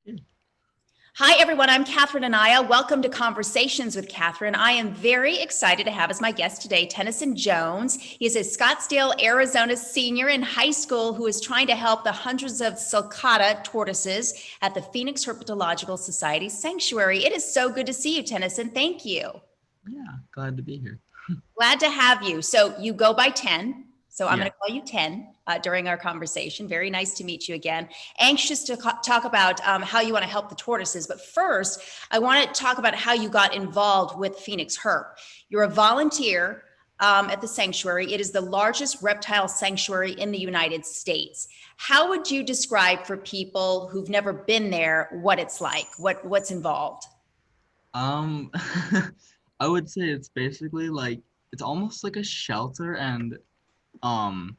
Yeah. Hi, everyone. I'm Catherine Anaya. Welcome to Conversations with Catherine. I am very excited to have as my guest today Tennyson Jones. He is a Scottsdale, Arizona senior in high school who is trying to help the hundreds of sulcata tortoises at the Phoenix Herpetological Society Sanctuary. It is so good to see you, Tennyson. Thank you. Yeah, glad to be here. Glad to have you. So you go by 10. So I'm Yeah. going to call you 10 during our conversation. Very nice to meet you again. Anxious to talk about how you want to help the tortoises. But first, I want to talk about how you got involved with Phoenix Herp. You're a volunteer at the sanctuary. It is the largest reptile sanctuary in the United States. How would you describe for people who've never been there what it's like, what's involved? Um, I would say it's basically like it's almost like a shelter and um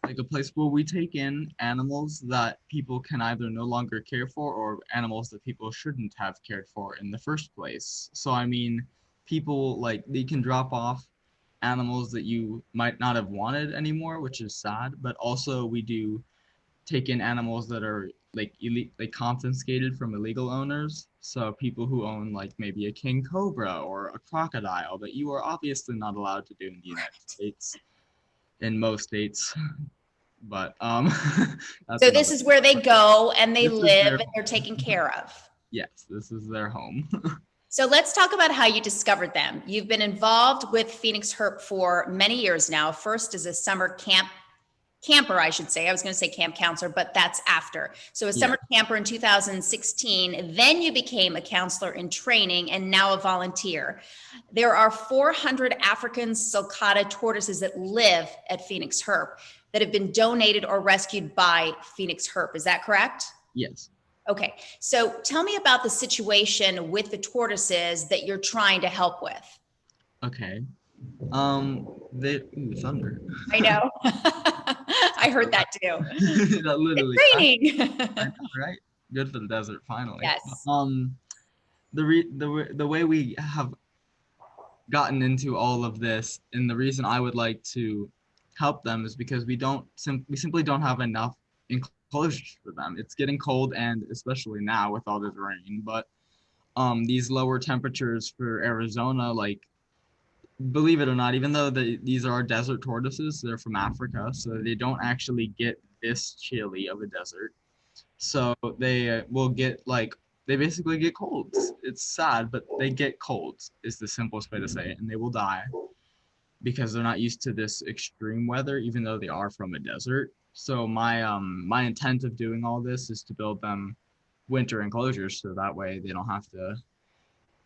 like a place where we take in animals that people can either no longer care for or animals that people shouldn't have cared for in the first place. So I mean, people like they can drop off animals that you might not have wanted anymore, which is sad, but also we do take in animals that are like confiscated from illegal owners. So people who own like maybe a king cobra or a crocodile that you are obviously not allowed to do in the United States, in most states. But that's So this another. is where they go and they This is live their and they're taken care of. yes, this is their home. So let's talk about how you discovered them. You've been involved with Phoenix Herp for many years now. First as a summer camper, I should say. I was going to say camp counselor, but that's after. So a Yeah. summer camper in 2016. Then you became a counselor in training and now a volunteer. There are 400 African Sulcata tortoises that live at Phoenix Herp that have been donated or rescued by Phoenix Herp. Is that correct? Yes. Okay, so tell me about the situation with the tortoises that you're trying to help with. Okay. They ooh, thunder. I know. I So heard that that too. that It's literally I raining. know, right? Good for the desert finally. Yes. The way we have gotten into all of this, and the reason I would like to help them is because we simply don't have enough enclosures for them. It's getting cold, and especially now with all this rain, but these lower temperatures for Arizona, like believe it or not, even though these are desert tortoises, they're from Africa, so they don't actually get this chilly of a desert. So they will get like they basically get colds. It's sad, but they get colds is the simplest way to say it, and they will die because they're not used to this extreme weather, even though they are from a desert. So my intent of doing all this is to build them winter enclosures so that way they don't have to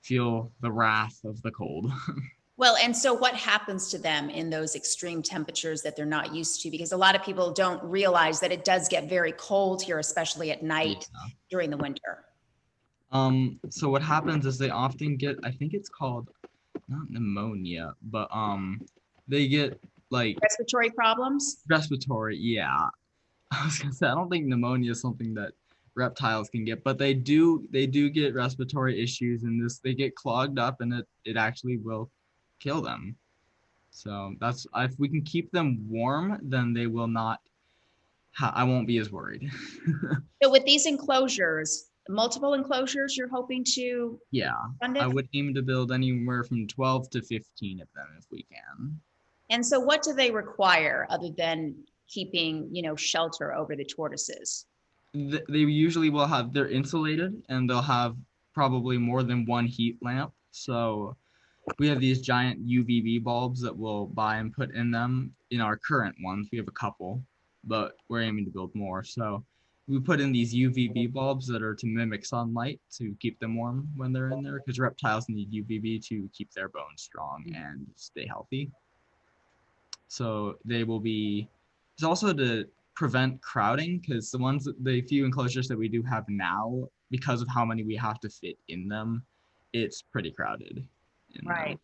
feel the wrath of the cold. Well, and so what happens to them in those extreme temperatures that they're not used to? Because a lot of people don't realize that it does get very cold here, especially at Yeah. night during the winter. So what happens is they often get, I think it's called not pneumonia, but they get like Respiratory problems? respiratory, yeah. I was gonna say I don't think pneumonia is something that reptiles can get, but they do get respiratory issues and this they get clogged up and it actually will kill them. So that's if we can keep them warm, then they will not I won't be as worried. So with these enclosures, multiple enclosures, you're hoping to Yeah. fund I it? would aim to build anywhere from 12 to 15 of them if we can. And so what do they require other than keeping, shelter over the tortoises? They usually will have they're insulated and they'll have probably more than one heat lamp. So we have these giant UVB bulbs that we'll buy and put in them in our current ones. We have a couple, but we're aiming to build more. So we put in these UVB bulbs that are to mimic sunlight to keep them warm when they're in there because reptiles need UVB to keep their bones strong and stay healthy. So they will be. It's also to prevent crowding because the few enclosures that we do have now, because of how many we have to fit in them, it's pretty crowded in them. Right.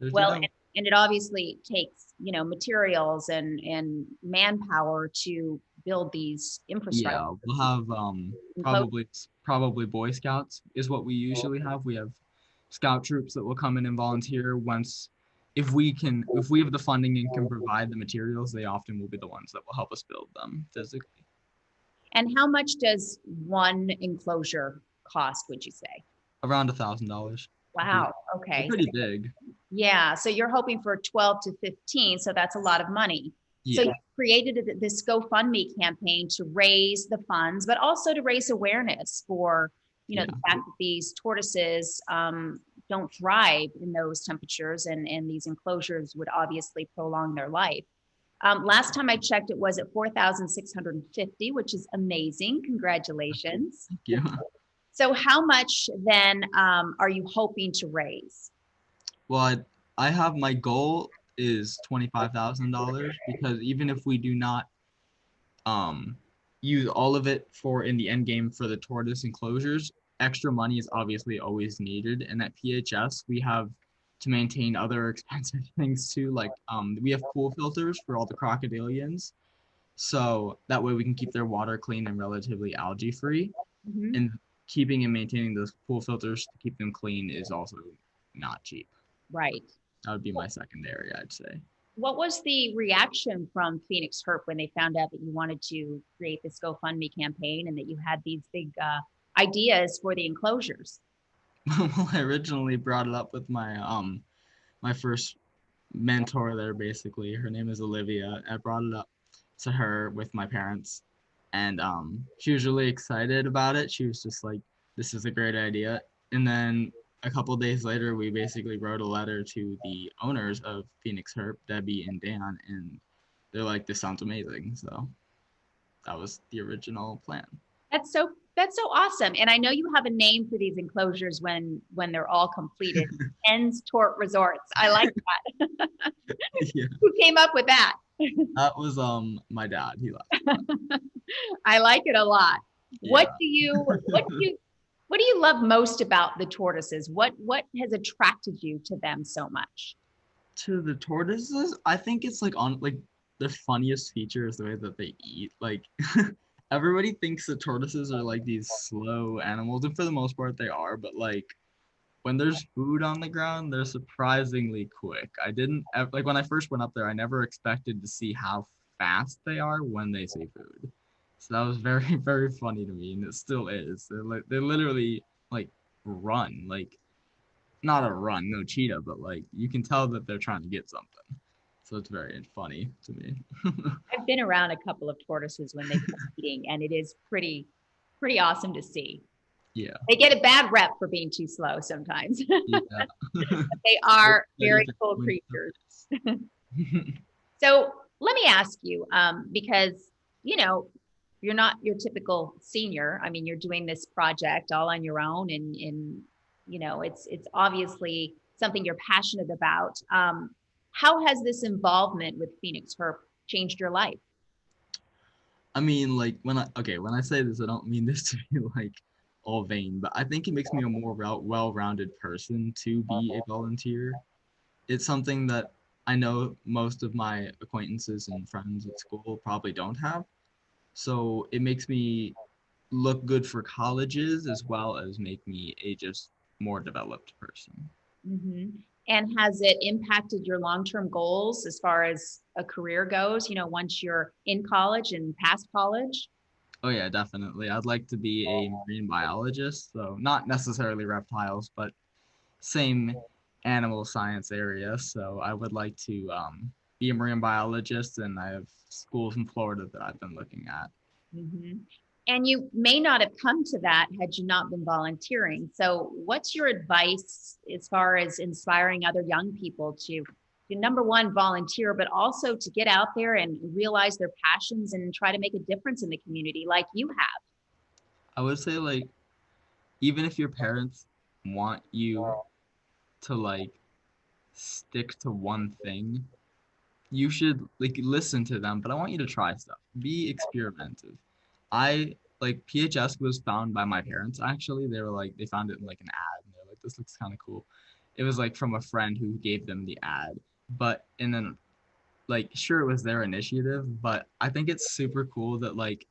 There's Well, no, and it obviously takes, materials and manpower to build these infrastructure yeah, we'll have enclosures. probably Boy Scouts is what we usually have. We have scout troops that will come in and volunteer once if we have the funding and can provide the materials, they often will be the ones that will help us build them physically. And how much does one enclosure cost, would you say? Around $1,000. Wow. They're Okay. pretty big. Yeah. So you're hoping for 12 to 15. So that's a lot of money. So Yeah. you created this GoFundMe campaign to raise the funds, but also to raise awareness for, Yeah. the fact that these tortoises don't thrive in those temperatures, and these enclosures would obviously prolong their life. Last time I checked, it was at 4,650, which is amazing. Congratulations. Thank you. So how much then are you hoping to raise? Well, I have my goal is $25,000 because even if we do not um use all of it for in the end game for the tortoise enclosures, extra money is obviously always needed. And at PHS, we have to maintain other expensive things too, like we have pool filters for all the crocodilians, so that way we can keep their water clean and relatively algae free. Mhm. And keeping and maintaining those pool filters to keep them clean is also not cheap. Right. That would be my secondary, I'd say. What was the reaction from Phoenix Herp when they found out that you wanted to create this GoFundMe campaign and that you had these big ideas for the enclosures? Well, I originally brought it up with my first mentor there basically. Her name is Olivia. I brought it up to her with my parents, and she was really excited about it. She was just like, this is a great idea. And then a couple days later, we basically wrote a letter to the owners of Phoenix Herp, Debbie and Dan, and they're like, this sounds amazing. So that was the original plan. That's so awesome. And I know you have a name for these enclosures when they're all completed. Ends Tort Resorts. I like that. Yeah, Who came up with that? that was my dad. He left. I like it a lot. Yeah. What do you love most about the tortoises? What has attracted you to them so much? To the tortoises, I think it's like on like the funniest feature is the way that they eat. Like everybody thinks that tortoises are like these slow animals, and for the most part they are, but like when there's food on the ground, they're surprisingly quick. I didn't like when I first went up there, I never expected to see how fast they are when they see food. So that was very, very funny to me, and it still is. They literally like run, like not a run, no cheetah, but like you can tell that they're trying to get something. So it's very funny to me. I've been around a couple of tortoises when they've been eating, and it is pretty awesome to see. Yeah. They get a bad rep for being too slow sometimes. Yeah. They are Ready very to cool win creatures. the race. So let me ask you, because you know you're not your typical senior. I mean, you're doing this project all on your own, and it's obviously something you're passionate about. How has this involvement with Phoenix Herp changed your life? I mean, like when I say this, I don't mean this to be like all vain, but I think it makes me a more well-rounded person to be a volunteer. It's something that I know most of my acquaintances and friends at school probably don't have. So it makes me look good for colleges as well as make me a just more developed person. Hmm. And has it impacted your long-term goals as far as a career goes? Once you're in college and past college? Oh yeah, definitely. I'd like to be a marine biologist, so not necessarily reptiles, but same animal science area. So I would like to be a marine biologist, and I have schools in Florida that I've been looking at. Hmm. And you may not have come to that had you not been volunteering. So, what's your advice as far as inspiring other young people to number one, volunteer, but also to get out there and realize their passions and try to make a difference in the community like you have? I would say like even if your parents want you to like stick to one thing, you should like listen to them, but I want you to try stuff. Be experimentative. I like PHS was found by my parents actually. They were like they found it in like an ad and they're like this looks kind of cool. It was like from a friend who gave them the ad. But and then like sure it was their initiative, but I think it's super cool that like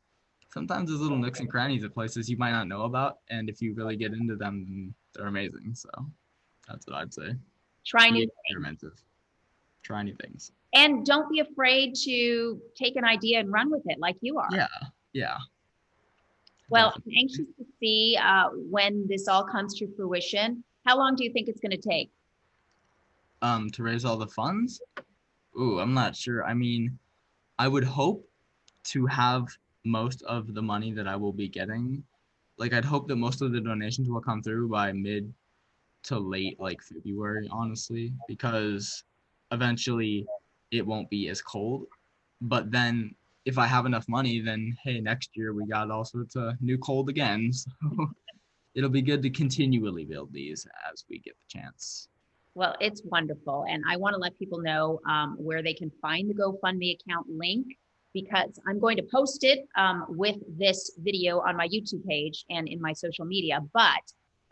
sometimes there's little nooks and crannies of places you might not know about, and if you really get into them, then they're amazing. So that's what I'd say. Try Be new things. experimentative. Try new things. And don't be afraid to take an idea and run with it like you are. Yeah, yeah. Well, I'm definitely. anxious to see when this all comes to fruition. How long do you think it's going to take? To raise all the funds? Ooh, I'm not sure. I mean, I would hope to have most of the money that I will be getting. Like, I'd hope that most of the donations will come through by mid to late, like February, honestly, because eventually it won't be as cold. But then if I have enough money, then hey, next year we got all sorts of new cold again. So it'll be good to continually build these as we get the chance. Well, it's wonderful. And I want to let people know where they can find the GoFundMe account link because I'm going to post it with this video on my YouTube page and in my social media, but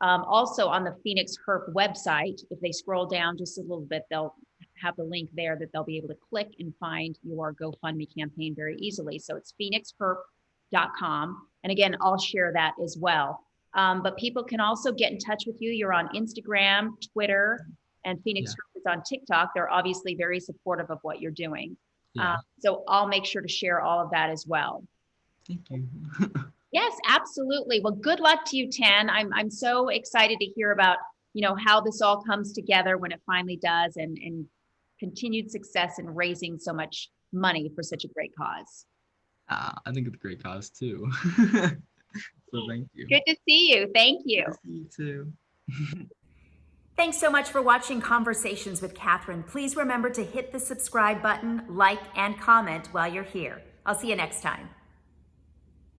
also on the Phoenix Herp website. If they scroll down just a little bit, they'll have the link there that they'll be able to click and find your GoFundMe campaign very easily. So it's phoenixherp.com. And again, I'll share that as well. But people can also get in touch with you. You're on Instagram, Twitter, and Phoenix Yeah, Herp is on TikTok. They're obviously very supportive of what you're doing. yeah. So I'll make sure to share all of that as well. Thank you. Yes, absolutely. Well, good luck to you, Ten. I'm so excited to hear about, how this all comes together when it finally does and continued success in raising so much money for such a great cause. I think it's a great cause too. So thank you. Good to see you. Thank Good you. to see you too. Thanks so much for watching Conversations with Catherine. Please remember to hit the subscribe button, like, and comment while you're here. I'll see you next time.